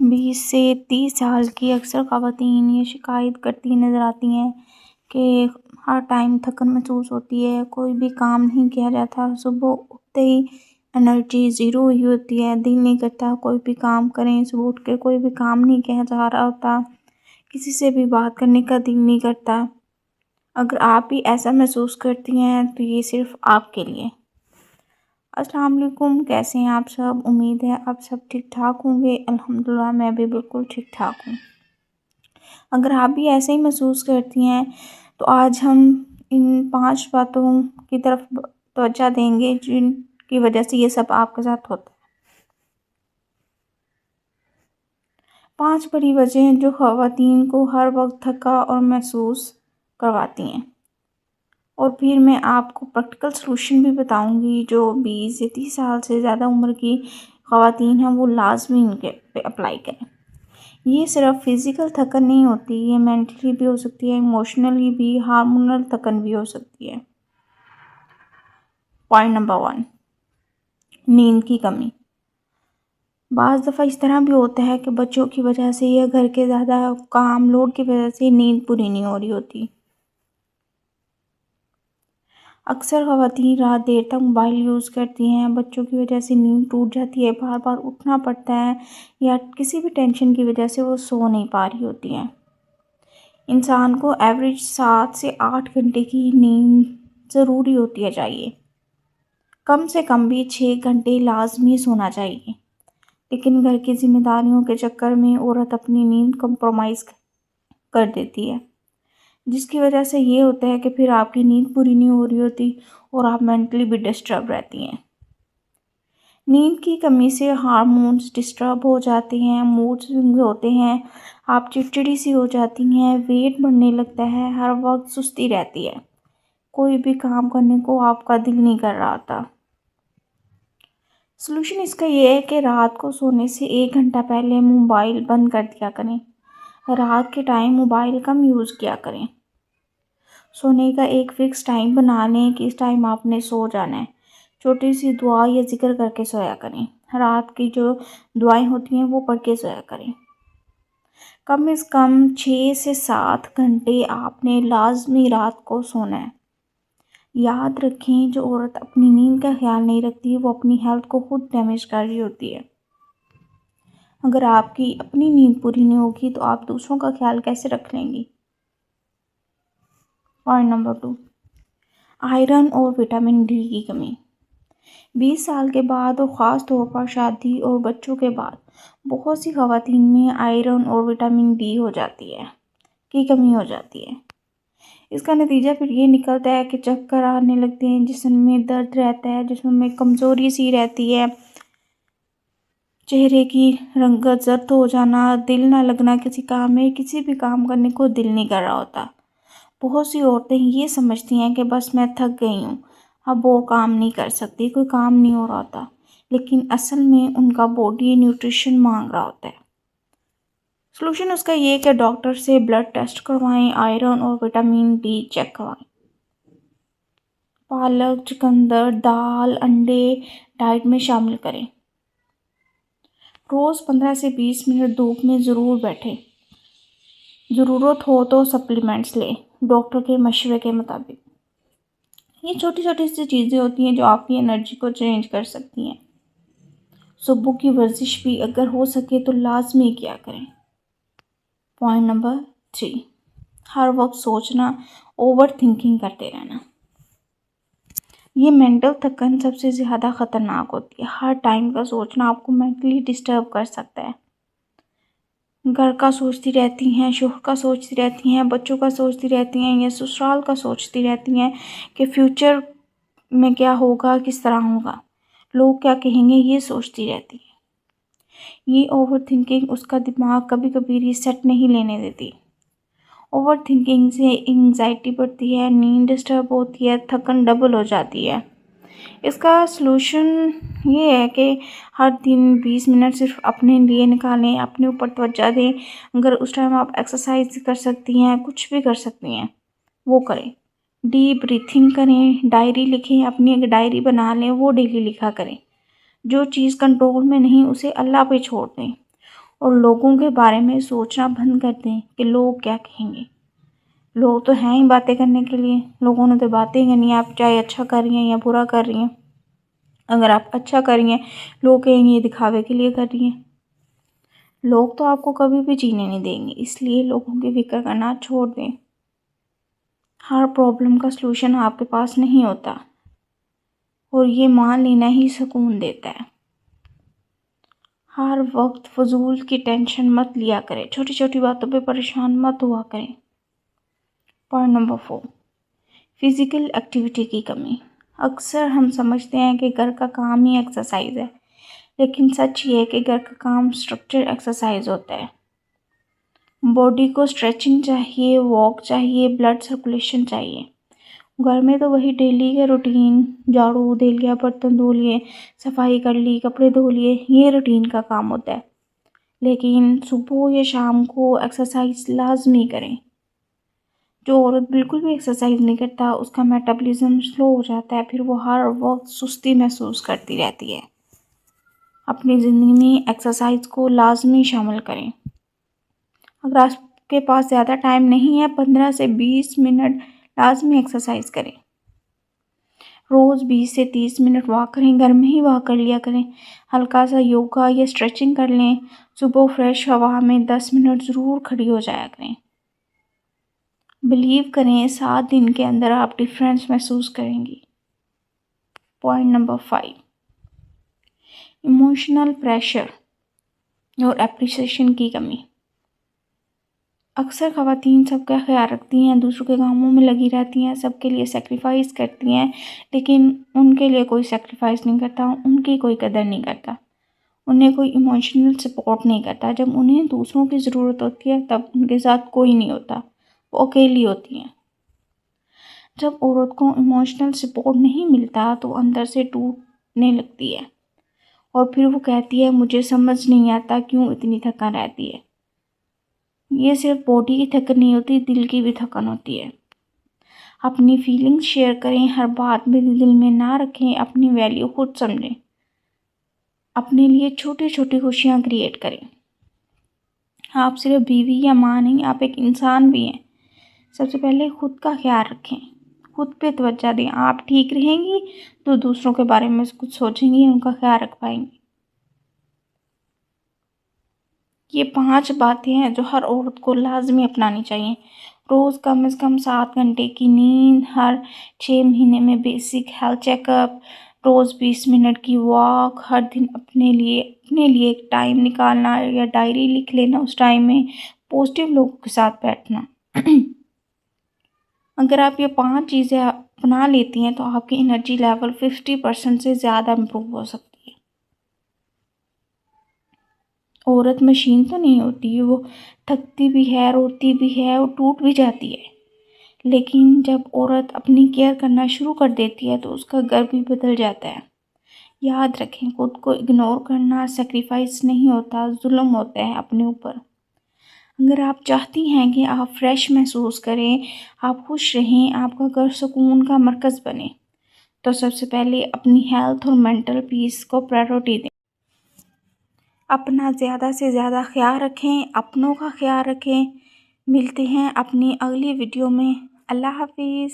20 से 30 साल की अक्सर ख़वातीन ये शिकायत करती नज़र आती हैं कि हर टाइम थकन महसूस होती है, कोई भी काम नहीं किया जाता, सुबह उठते ही एनर्जी ज़ीरो हुई होती है, दिल नहीं करता कोई भी काम करें, सुबह उठ के कोई भी काम नहीं किया जा रहा होता, किसी से भी बात करने का दिल नहीं करता। अगर आप भी ऐसा महसूस करती हैं तो ये सिर्फ़ आपके लिए। अस्सलाम वालेकुम, कैसे हैं आप सब? उम्मीद है आप सब ठीक ठाक होंगे। अल्हम्दुलिल्लाह मैं भी बिल्कुल ठीक ठाक हूँ। अगर आप भी ऐसे ही महसूस करती हैं तो आज हम इन 5 बातों की तरफ तवज्जो देंगे जिनकी वजह से ये सब आपके साथ होता है। 5 बड़ी वजहें जो ख़वातीन को हर वक्त थका और महसूस करवाती हैं, और फिर मैं आपको प्रैक्टिकल सलूशन भी बताऊंगी जो 20 या 30 साल से ज़्यादा उम्र की ख़वातीन हैं वो लाजमी इनके पे अप्लाई करें। ये सिर्फ फिज़िकल थकन नहीं होती, ये मेंटली भी हो सकती है, इमोशनली भी, हार्मोनल थकन भी हो सकती है। पॉइंट नंबर 1, नींद की कमी। बाज़ दफ़ा इस तरह भी होता है कि बच्चों की वजह से या घर के ज़्यादा काम लोड की वजह से नींद पूरी नहीं हो रही होती। अक्सर ख़वातीन रात देर तक मोबाइल यूज़ करती हैं, बच्चों की वजह से नींद टूट जाती है, बार बार उठना पड़ता है या किसी भी टेंशन की वजह से वो सो नहीं पा रही होती हैं। इंसान को एवरेज 7 से 8 घंटे की नींद ज़रूरी होती है चाहिए, कम से कम भी 6 घंटे लाजमी सोना चाहिए। लेकिन घर की जिम्मेदारियों के चक्कर में औरत अपनी नींद कंप्रोमाइज़ कर देती है, जिसकी वजह से ये होता है कि फिर आपकी नींद पूरी नहीं हो रही होती और आप मेंटली भी डिस्टर्ब रहती हैं। नींद की कमी से हार्मोन्स डिस्टर्ब हो जाते हैं, मूड स्विंग्स होते हैं, आप चिड़चिड़ी सी हो जाती हैं, वेट बढ़ने लगता है, हर वक्त सुस्ती रहती है, कोई भी काम करने को आपका दिल नहीं कर रहा था। सलूशन इसका ये है कि रात को सोने से 1 घंटा पहले मोबाइल बंद कर दिया करें। रात के टाइम मोबाइल कम यूज़ किया करें। सोने का एक फ़िक्स टाइम बना लें कि इस टाइम आपने सो जाना है। छोटी सी दुआ या ज़िक्र करके सोया करें। रात की जो दुआएं होती हैं वो पढ़ के सोया करें। कम से कम 6 से 7 घंटे आपने लाजमी रात को सोना है। याद रखें, जो औरत अपनी नींद का ख्याल नहीं रखती वो अपनी हेल्थ को खुद डैमेज कर रही होती है। अगर आपकी अपनी नींद पूरी नहीं होगी तो आप दूसरों का ख्याल कैसे रख लेंगी? पॉइंट नंबर 2, आयरन और विटामिन डी की कमी। 20 साल के बाद और ख़ास तौर पर शादी और बच्चों के बाद बहुत सी ख़वातीन में आयरन और विटामिन डी की कमी हो जाती है। इसका नतीजा फिर ये निकलता है कि चक्कर आने लगते हैं, जिस्म में दर्द रहता है, जिस्म में कमज़ोरी सी रहती है, चेहरे की रंगत जर्द हो जाना, दिल ना लगना किसी काम में, किसी भी काम करने को दिल नहीं कर रहा होता। बहुत सी औरतें ये समझती हैं कि बस मैं थक गई हूँ, अब वो काम नहीं कर सकती, कोई काम नहीं हो रहा होता, लेकिन असल में उनका बॉडी न्यूट्रिशन मांग रहा होता है। सलूशन उसका ये है कि डॉक्टर से ब्लड टेस्ट करवाएं, आयरन और विटामिन डी चेक करवाएं। पालक, चुकंदर, दाल, अंडे डाइट में शामिल करें। रोज़ 15 से 20 मिनट धूप में ज़रूर बैठें। ज़रूरत हो तो सप्लीमेंट्स लें, डॉक्टर के मशवरे के मुताबिक। ये छोटी छोटी सी चीज़ें होती हैं जो आपकी एनर्जी को चेंज कर सकती हैं। सुबह की वर्जिश भी अगर हो सके तो लाजमी किया करें। पॉइंट नंबर 3, हर वक्त सोचना, ओवर थिंकिंग करते रहना। ये मेंटल थकन सबसे ज़्यादा ख़तरनाक होती है। हर टाइम का सोचना आपको मेंटली डिस्टर्ब कर सकता है। घर का सोचती रहती हैं, शोहर का सोचती रहती हैं, बच्चों का सोचती रहती हैं या ससुराल का सोचती रहती हैं कि फ्यूचर में क्या होगा, किस तरह होगा, लोग क्या कहेंगे, ये सोचती रहती है। ये ओवर थिंकिंग उसका दिमाग कभी कभी रीसेट नहीं लेने देती। ओवर थिंकिंग से एंग्जाइटी बढ़ती है, नींद डिस्टर्ब होती है, थकन डबल हो जाती है। इसका सलूशन ये है कि हर दिन 20 मिनट सिर्फ अपने लिए निकालें, अपने ऊपर तवज्जो दें। अगर उस टाइम आप एक्सरसाइज कर सकती हैं, कुछ भी कर सकती हैं, वो करें। डीप ब्रीथिंग करें, डायरी लिखें, अपनी एक डायरी बना लें, वो डेली लिखा करें। जो चीज़ कंट्रोल में नहीं उसे अल्लाह पे छोड़ दें। और लोगों के बारे में सोचना बंद कर दें कि लोग क्या कहेंगे। लोग तो हैं ही बातें करने के लिए, लोगों ने तो बातें करनी है, आप चाहे अच्छा कर रही हैं या बुरा कर रही हैं। अगर आप अच्छा कर रही हैं, लोग कहेंगे ये दिखावे के लिए कर रही हैं। लोग तो आपको कभी भी जीने नहीं देंगे, इसलिए लोगों की फिक्र करना छोड़ दें। हर प्रॉब्लम का सलूशन आपके पास नहीं होता, और ये मान लेना ही सुकून देता है। हर वक्त फजूल की टेंशन मत लिया करें, छोटी छोटी बातों पे परेशान मत हुआ करें। पॉइंट नंबर 4, फिज़िकल एक्टिविटी की कमी। अक्सर हम समझते हैं कि घर का काम ही एक्सरसाइज है, लेकिन सच ये है कि घर का काम स्ट्रक्चर एक्सरसाइज होता है। बॉडी को स्ट्रेचिंग चाहिए, वॉक चाहिए, ब्लड सर्कुलेशन चाहिए। घर में तो वही डेली के रूटीन, झाड़ू दे लिया, बर्तन धो लिए, सफाई कर ली, कपड़े धो लिए, ये रूटीन का काम होता है। लेकिन सुबह या शाम को एक्सरसाइज लाजमी करें। जो औरत बिल्कुल भी एक्सरसाइज नहीं करता, उसका मेटाबॉलिज्म स्लो हो जाता है, फिर वो हर वक्त सुस्ती महसूस करती रहती है। अपनी ज़िंदगी में एक्सरसाइज को लाजमी शामिल करें। अगर आपके पास ज़्यादा टाइम नहीं है, 15 से 20 मिनट लाजमी एक्सरसाइज करें। रोज़ 20 से 30 मिनट वॉक करें, घर में ही वॉक कर लिया करें। हल्का सा योगा या स्ट्रेचिंग कर लें। सुबह फ्रेश हवा में 10 मिनट ज़रूर खड़ी हो जाया करें। बिलीव करें, 7 दिन के अंदर आप डिफरेंस महसूस करेंगी। पॉइंट नंबर 5, इमोशनल प्रेशर और एप्रिसिएशन की कमी। अक्सर ख़वातीन सबका ख्याल रखती हैं, दूसरों के कामों में लगी रहती हैं, सबके लिए सेक्रीफाइस करती हैं, लेकिन उनके लिए कोई सेक्रीफाइस नहीं करता, उनकी कोई कदर नहीं करता, उन्हें कोई इमोशनल सपोर्ट नहीं करता। जब उन्हें दूसरों की ज़रूरत होती है तब उनके साथ कोई नहीं होता, वो अकेली होती हैं। जब औरत को इमोशनल सपोर्ट नहीं मिलता तो अंदर से टूटने लगती है, और फिर वो कहती है मुझे समझ नहीं आता क्यों इतनी थकान रहती है। ये सिर्फ बॉडी की थकन नहीं होती, दिल की भी थकन होती है। अपनी फीलिंग्स शेयर करें, हर बात में दिल में ना रखें, अपनी वैल्यू खुद समझें। अपने लिए छोटी छोटी खुशियाँ क्रिएट करें। आप सिर्फ बीवी या माँ नहीं, आप एक इंसान भी हैं। सबसे पहले खुद का ख्याल रखें, खुद पे तवज्जो दें। आप ठीक रहेंगी तो दूसरों के बारे में कुछ सोचेंगी, उनका ख्याल रख पाएंगी। ये 5 बातें हैं जो हर औरत को लाजमी अपनानी चाहिए। रोज़ कम से कम 7 घंटे की नींद, हर 6 महीने में बेसिक हेल्थ चेकअप, रोज़ 20 मिनट की वॉक, हर दिन अपने लिए एक टाइम निकालना या डायरी लिख लेना, उस टाइम में पॉजिटिव लोगों के साथ बैठना। अगर आप ये 5 चीज़ें अपना लेती हैं तो आपकी एनर्जी लेवल 50% से ज़्यादा इम्प्रूव हो सकती है। औरत मशीन तो नहीं होती है, वो थकती भी है, रोती भी है और टूट भी जाती है। लेकिन जब औरत अपनी केयर करना शुरू कर देती है तो उसका घर भी बदल जाता है। याद रखें, खुद को इग्नोर करना सैक्रिफाइस नहीं होता, जुल्म होता है अपने ऊपर। अगर आप चाहती हैं कि आप फ्रेश महसूस करें, आप खुश रहें, आपका घर सुकून का मरकज़ बने, तो सबसे पहले अपनी हेल्थ और मेंटल पीस को प्रायोरिटी दें। अपना ज़्यादा से ज़्यादा ख्याल रखें, अपनों का ख्याल रखें। मिलते हैं अपनी अगली वीडियो में। अल्लाह हाफिज़।